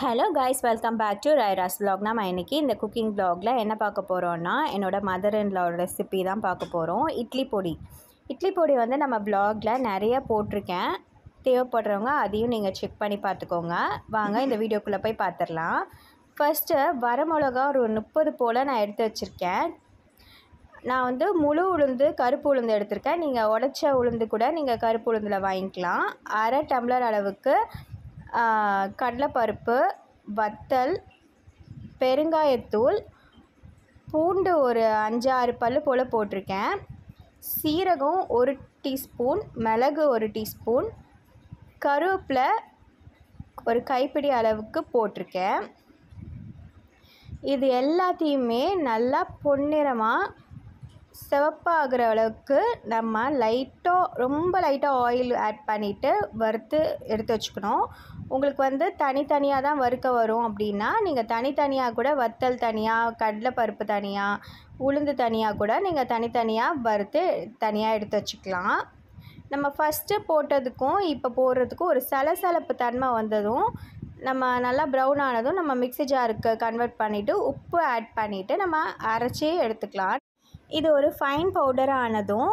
Hello guys, welcome back to ரைராஸ் vlog. நம்ம இன்றைக்கி இந்த குக்கிங் vlogல என்ன பார்க்க போகிறோன்னா, என்னோடய மதர் இன் லா ரெசிபி தான் பார்க்க போகிறோம். இட்லி பொடி வந்து நம்ம vlogல நிறைய போட்டிருக்கேன். தேவைப்படுறவங்க அதையும் நீங்கள் செக் பண்ணி பார்த்துக்கோங்க. வாங்க இந்த வீடியோக்குள்ளே போய் பார்த்துடலாம். ஃபஸ்ட்டு வரமிளகா ஒரு 30 போல் நான் எடுத்து வச்சுருக்கேன். நான் வந்து முழு உளுந்து, கருப்பு உளுந்து எடுத்திருக்கேன். நீங்கள் உடைச்ச உளுந்து கூட நீங்கள் கருப்பு உளுந்தில் வாங்கிக்கலாம். அரை டம்ளர் அளவுக்கு கடலைப்பருப்பு, வத்தல், பெருங்காயத்தூள், பூண்டு ஒரு 5-6 பல் போல் போட்டிருக்கேன். சீரகம் 1 டீஸ்பூன், மிளகு 1 டீஸ்பூன், கருவேப்பிலை ஒரு கைப்பிடி அளவுக்கு போட்டிருக்கேன். இது எல்லாத்தையுமே நல்லா பொன்னிறமாக சிவப்பாகிற அளவுக்கு நம்ம ரொம்ப லைட்டாக ஆயில் ஆட் பண்ணிவிட்டு வறுத்து எடுத்து வச்சுக்கணும். உங்களுக்கு வந்து தனித்தனியாக தான் வறுக்க வரும் அப்படின்னா நீங்கள் தனித்தனியாக கூட வத்தல் தனியாக, கடலைப்பருப்பு தனியாக, உளுந்து தனியாக கூட நீங்கள் தனித்தனியாக வறுத்து தனியாக எடுத்து வச்சுக்கலாம். நம்ம ஃபஸ்ட்டு போட்டதுக்கும் இப்போ போடுறதுக்கும் ஒரு சலசலப்பு தன்மை வந்ததும் நம்ம நல்லா ப்ரௌன் ஆனதும் நம்ம மிக்ஸி ஜாருக்கு கன்வெர்ட் பண்ணிவிட்டு உப்பு ஆட் பண்ணிவிட்டு நம்ம அரைச்சி எடுத்துக்கலாம். இது ஒரு ஃபைன் பவுடர் ஆனதும்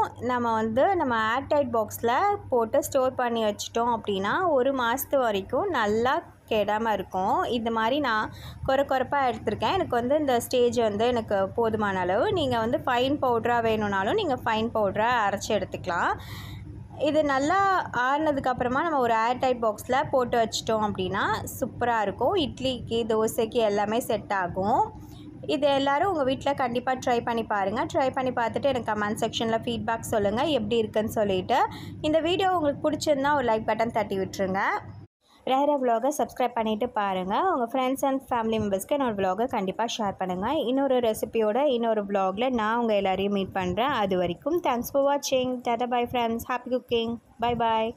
நம்ம ஏர்டைட் பாக்ஸில் போட்டு ஸ்டோர் பண்ணி வச்சிட்டோம் அப்படின்னா 1 மாதத்து வரைக்கும் நல்லா கெடாமல் இருக்கும். இது மாதிரி நான் கொரப்பாக எடுத்திருக்கேன். எனக்கு வந்து இந்த ஸ்டேஜ் வந்து எனக்கு போதுமான அளவு. நீங்கள் வந்து ஃபைன் பவுடராக வேணும்னாலும் நீங்கள் ஃபைன் பவுடராக அரைச்சி எடுத்துக்கலாம். இது நல்லா ஆறுனதுக்கப்புறமா நம்ம ஒரு ஏர்டைட் பாக்ஸில் போட்டு வச்சிட்டோம் அப்படின்னா சூப்பராக இருக்கும். இட்லிக்கு, தோசைக்கு எல்லாமே செட் ஆகும். இது எல்லோரும் உங்கள் வீட்டில் கண்டிப்பாக ட்ரை பண்ணி பாருங்கள். ட்ரை பண்ணி பார்த்துட்டு எனக்கு கமெண்ட் செக்ஷனில் ஃபீட்பேக் சொல்லுங்கள் எப்படி இருக்குன்னு சொல்லிவிட்டு. இந்த வீடியோ உங்களுக்கு பிடிச்சிருந்தா ஒரு லைக் பட்டன் தட்டி விட்டுருங்க. வேறு vlog சப்ஸ்கிரைப் பண்ணிவிட்டு பாருங்கள். உங்கள் ஃப்ரெண்ட்ஸ் அண்ட் ஃபேமிலி மெம்பர்ஸ்க்கு என்னோடய vlog கண்டிப்பாக ஷேர் பண்ணுங்கள். இன்னொரு ரெசிபியோட இன்னொரு vlogல நான் உங்கள் எல்லோரையும் மீட் பண்ணுறேன். அது வரைக்கும் தேங்க்ஸ் ஃபார் வாட்சிங். Tata bye friends. Happy cooking. Bye bye.